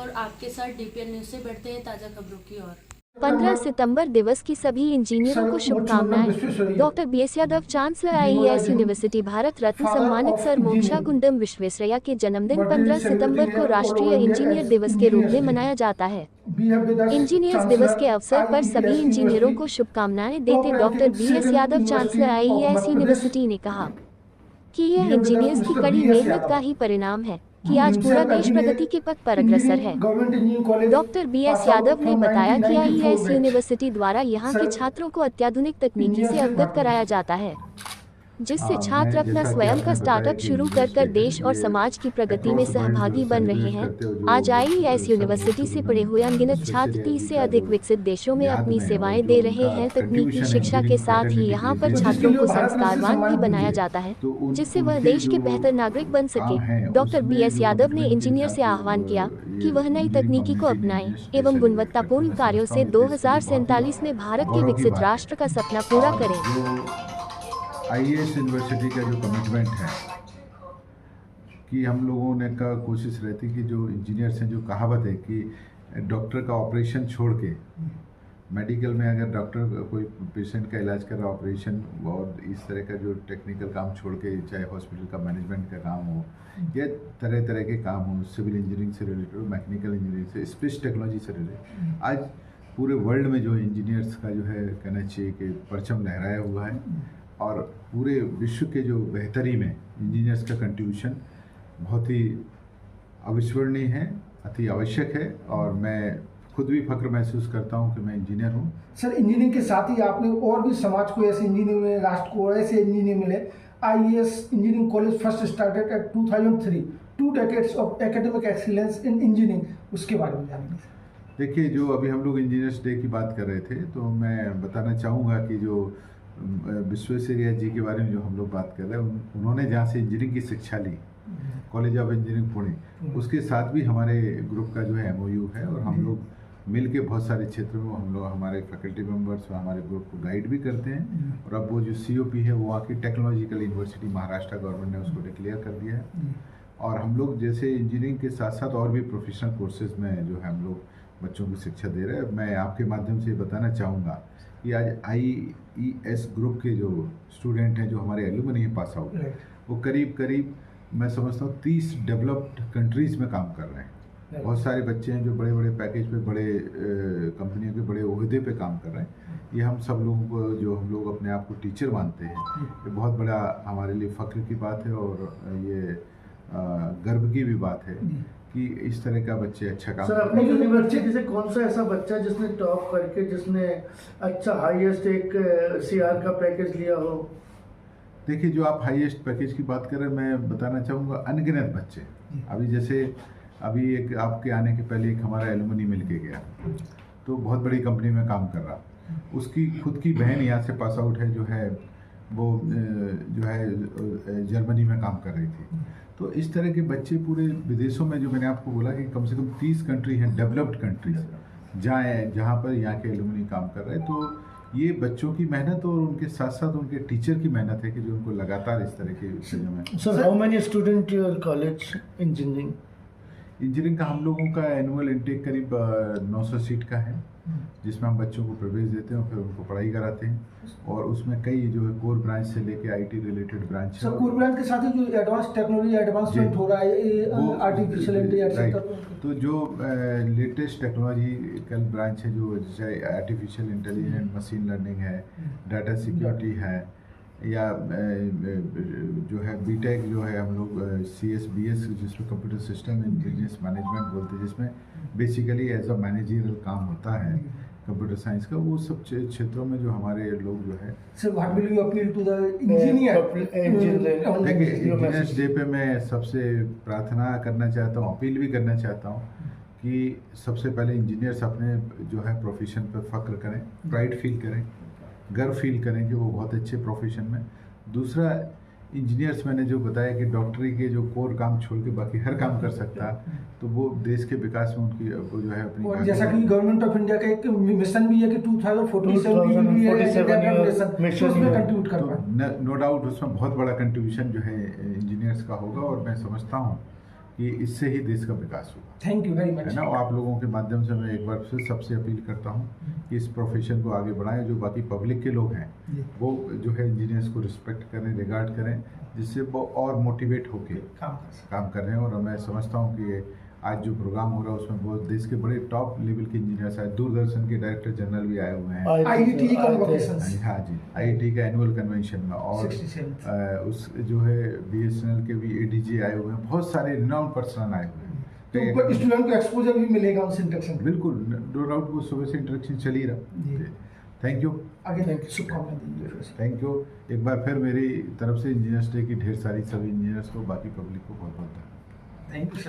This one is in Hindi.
और आपके साथ डीपीएन न्यूज से बढ़ते हैं ताज़ा खबरों की ओर। 15 सितंबर दिवस की सभी इंजीनियरों को शुभकामनाएं। Doctor B S Yadav, chancellor IES university, Bharat Ratna सम्मानित सर मोक्षागुंडम विश्वेश्वरैया के जन्मदिन 15 सितंबर को राष्ट्रीय इंजीनियर दिवस के रूप में मनाया जाता है। इंजीनियर्स दिवस के अवसर पर सभी इंजीनियरों को शुभकामनाएं देते doctor B S Yadav, chancellor IES university, ने कहा कि यह इंजीनियर्स की कड़ी मेहनत का ही परिणाम है कि आज पूरा देश प्रगति के पथ पर अग्रसर है। डॉक्टर बीएस यादव ने बताया कि आईईएस यूनिवर्सिटी द्वारा यहां के छात्रों को अत्याधुनिक तकनीकी से अवगत कराया जाता है, जिससे छात्र अपना स्वयं का स्टार्टअप शुरू कर देश और समाज की प्रगति में सहभागी बन रहे हैं। आज आईईएस यूनिवर्सिटी से पढ़े हुए अनगिनत छात्र 30 से अधिक विकसित देशों में अपनी सेवाएं दे रहे हैं। तकनीकी शिक्षा के साथ ही यहाँ पर छात्रों को संस्कारवान भी बनाया जाता है, जिससे वह देश के बेहतर नागरिक बन सके। डॉक्टर बीएस यादव ने इंजीनियर से आह्वान किया कि वह नई तकनीकी को अपनाएं एवं गुणवत्तापूर्ण कार्यों से 2047 में भारत के विकसित राष्ट्र का सपना पूरा करें। आईईएस यूनिवर्सिटी का जो कमिटमेंट है कि हम लोगों ने का कोशिश रहती कि जो इंजीनियर्स हैं, जो कहावत है कि डॉक्टर का ऑपरेशन छोड़ के मेडिकल में अगर डॉक्टर कोई पेशेंट का इलाज कर रहा है, ऑपरेशन और इस तरह का जो टेक्निकल काम छोड़ के, चाहे हॉस्पिटल का मैनेजमेंट का काम हो या तरह तरह के काम हो, सिविल इंजीनियरिंग से रिलेटेड हो, मैकेनिकल इंजीनियरिंग से, स्पेस टेक्नोलॉजी से रिलेटेड, आज पूरे वर्ल्ड में जो इंजीनियर्स का जो है कहना चाहिए कि परचम लहराया हुआ है और पूरे विश्व के जो बेहतरी में इंजीनियर्स का कंट्रीब्यूशन बहुत ही अविस्मरणीय है, अति आवश्यक है। और मैं खुद भी फख्र महसूस करता हूं कि मैं इंजीनियर हूं। सर, इंजीनियरिंग के साथ ही आपने और भी समाज को ऐसे इंजीनियर मिले, राष्ट्र को ऐसे इंजीनियर मिले। IES engineering college first started at 2003, 2 decades of academic excellence in engineering, उसके बारे में जानेंगे। देखिए, जो अभी हम लोग इंजीनियर्स डे की बात कर रहे थे, तो मैं बताना चाहूँगा कि जो विश्वेश्वरैया जी के बारे में जो हम लोग बात कर रहे हैं, उन्होंने जहाँ से इंजीनियरिंग की शिक्षा ली, कॉलेज ऑफ इंजीनियरिंग पुणे, उसके साथ भी हमारे ग्रुप का जो है MOU है और हम लोग मिल के बहुत सारे क्षेत्रों में हम लोग, हमारे फैकल्टी मेंबर्स हमारे ग्रुप को गाइड भी करते हैं। और अब वो जो COP है वो वहाँ की टेक्नोलॉजिकल यूनिवर्सिटी महाराष्ट्र गवर्नमेंट ने उसको डिक्लेयर कर दिया है। और हम लोग जैसे इंजीनियरिंग के साथ साथ और भी प्रोफेशनल कोर्सेज में जो है हम लोग बच्चों को शिक्षा दे रहे हैं। मैं आपके माध्यम से बताना चाहूँगा कि आज आईईएस ग्रुप के जो स्टूडेंट हैं, जो हमारे एलुमनी है पास आउट, वो करीब मैं समझता हूँ 30 डेवलप्ड कंट्रीज़ में काम कर रहे हैं। बहुत सारे बच्चे हैं जो बड़े बड़े पैकेज पे, बड़े कंपनियों के बड़े ओहदे पे काम कर रहे हैं। ये हम सब लोगों को, जो हम लोग अपने आप को टीचर मानते हैं, ये बहुत बड़ा हमारे लिए फ़ख्र की बात है और ये गर्व की भी बात है कि इस तरह का बच्चे अच्छा काम। सर, अपनी यूनिवर्सिटी से कौन सा ऐसा बच्चा जिसने टॉप करके, जिसने अच्छा हाईएस्ट एक CR का पैकेज लिया हो? देखिए, जो आप हाईएस्ट पैकेज की बात कर रहे हैं, मैं बताना चाहूँगा अनगिनत बच्चे। अभी जैसे अभी एक आपके आने के पहले एक हमारा एलुमनी मिल के गया, तो बहुत बड़ी कंपनी में काम कर रहा, उसकी खुद की बहन यहाँ से पास आउट है, जो है वो जो है जर्मनी में काम कर रही थी। तो इस तरह के बच्चे पूरे विदेशों में, जो मैंने आपको बोला कि कम से कम 30 कंट्री हैं, डेवलप्ड कंट्रीज जहाँ पर यहाँ के एलुमनी काम कर रहे हैं। तो ये बच्चों की मेहनत और उनके साथ साथ उनके टीचर की मेहनत है कि जो उनको लगातार इस तरह की चीज़ों में। Sir, how many student your college engineering का हम लोगों का एनुअल इंटेक करीब 900 सीट का है, जिसमें हम बच्चों को प्रवेश देते हैं और फिर उनको पढ़ाई कराते हैं। और उसमें कई जो है कोर ब्रांच से लेके IT रिलेटेड ब्रांच है। सर, कोर ब्रांच के साथ ही जो एडवांस टेक्नोलॉजी एडवांसमेंट हो रहा है, आर्टिफिशियल इंटेलिजेंस, तो जो लेटेस्ट टेक्नोलॉजिकल ब्रांच है, जो चाहे आर्टिफिशियल इंटेलिजेंस, मशीन लर्निंग है, डाटा सिक्योरिटी है, या जो है बीटेक जो है हम लोग CS-BS, जिसमें computer system and business management बोलते हैं, जिसमें बेसिकली एज अ मैनेजरियल काम होता है कंप्यूटर साइंस का, वो सब क्षेत्रों में जो हमारे लोग जो है। Sir, what will you appeal to the engineer? देखिए, इंजीनियर्स डे पे मैं सबसे प्रार्थना करना चाहता हूँ, अपील भी करना चाहता हूँ कि सबसे पहले इंजीनियर्स अपने जो है प्रोफेशन पर फख्र करें, प्राइड फील करें, गर्व फील करें कि वो बहुत अच्छे प्रोफेशन में। दूसरा, इंजीनियर्स मैंने जो बताया कि डॉक्टरी के जो कोर काम छोड़ के बाकी हर काम कर सकता है, तो वो देश के विकास में उनकी वो जो है अपनी, और जैसा कि गवर्नमेंट ऑफ इंडिया का एक मिशन भी है कि 2047 में कंट्रीब्यूट कर पाए। नो डाउट उसमें बहुत बड़ा कंट्रीब्यूशन जो है इंजीनियर्स का होगा। और मैं समझता हूँ कि इससे ही देश का विकास होगा। Thank you very much. है ना, और आप लोगों के माध्यम से मैं एक बार फिर सबसे अपील करता हूँ कि इस प्रोफेशन को आगे बढ़ाएं। जो बाकी पब्लिक के लोग हैं वो जो है इंजीनियर्स को रिस्पेक्ट करें, रिगार्ड करें, जिससे वो और मोटिवेट होके काम कर रहे हैं। और मैं समझता हूँ कि आज जो प्रोग्राम हो रहा है उसमें बहुत देश के बड़े टॉप लेवल के इंजीनियर्स आए, दूरदर्शन के डायरेक्टर जनरल भी आए हुए हैं। IIT कॉन्वोकेशंस, हाँ जी, IIT का एनुअल कन्वेंशन में, और उस जो है BSNL के भी ADG आए हुए हैं, बहुत सारे रिनाउंड पर्सन आए हुए हैं। तो स्टूडेंट को एक्सपोजर भी मिलेगा उस इंटरेक्शन। बिल्कुल, नो डाउट, वो सुबह से इंटरेक्शन चल ही रहा। थैंक यू, आगे शुभकामनाएं। थैंक यू एक बार फिर मेरी तरफ से इंजीनियर्स डे की ढेर सारी सभी इंजीनियर्स को, बाकी पब्लिक को बहुत बहुत धन्यवाद। Thank you sir.